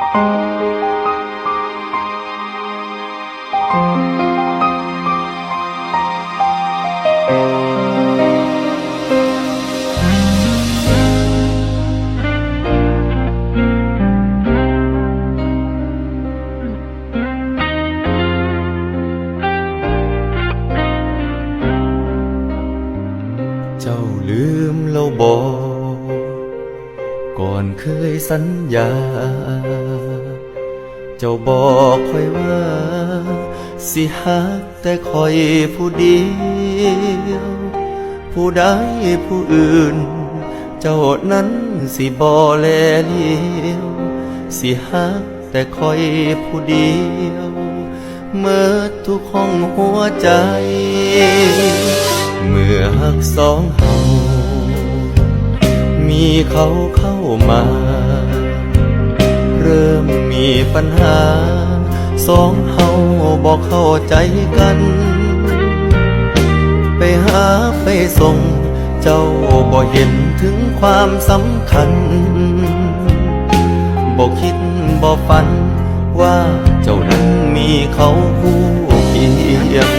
เจ้าลืมเราบอกก่อนเคยสัญญาเจ้าบอกคอยว่าสิหักแต่คอยผู้เดียวผู้ใดผู้อื่นเจ้านั้นสิบ่แลเลี้ยวสิหักแต่คอยผู้เดียวเมื่อทุกห้องหัวใจเมื่อหักสองเฮามีเขาเข้ามาเริ่มมีปัญหาสองเฮาบอกเข้าใจกันไปหาไปส่งเจ้าบ่เห็นถึงความสำคัญบ่คิดบ่ฝันว่าเจ้านั้นมีเขาคู่เคียง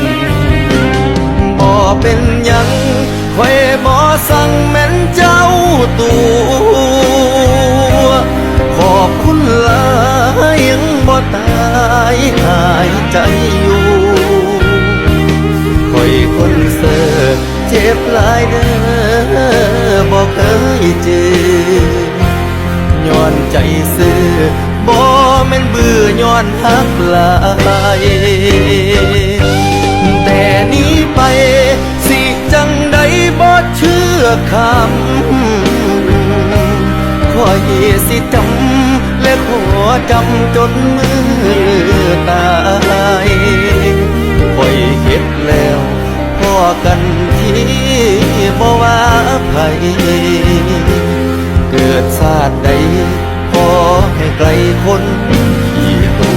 บ่เป็นหยังค่อยบ่สั่งแม่นเจ้าตัวขอบคุณหลายยังบ่ตายหายใจอยู่ค่อยคนเสิร์ฟเจ็บหลายเด้อบ่เคยเจอย้อนใจซื่อบ่แม่นเบื่อย้อนหักหลายแต่นี้ไปสิจังใดบ่เชื่อคำคอยสิจำและขอจำจนมือตายคอยเฮ็ดแล้วพอกันที่บ่ว่าไผเกิดชาติใดขอให้ไกลคนขี้ตัว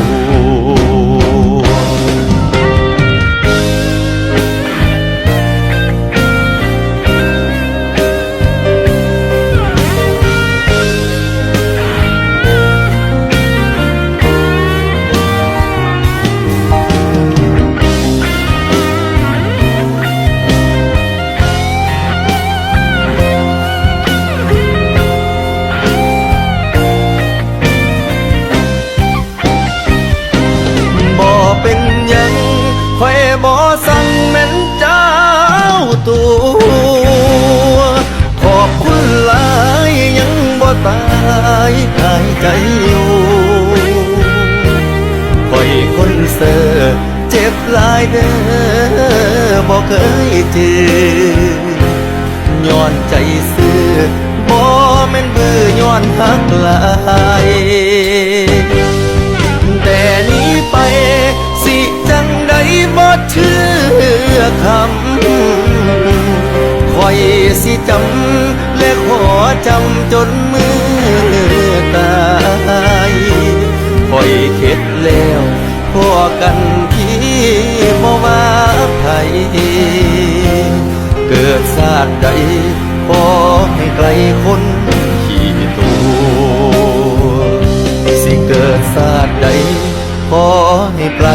เป็นยังค่อยบ่สั่งแม่นเจ้าตัวขอบคุณหลายยังบ่ตายหายใจอยู่ค่อยคนเสิร์ฟเจ็บหลายเด้อบ่เคยเจอย้อนใจซื่อบ่แม่นเบื่อย้อนหักหลายแต่นี้ไปสิจังใดบ่เชื่อคำคอยสิจำและขอจำจนมือตายคอยเข็ดแล้วพอกันที่บ่ว่าไผเกิดชาติใดขอให้ไกลคนขี้ตัวสิเกิดชาติใดขอให้ไกล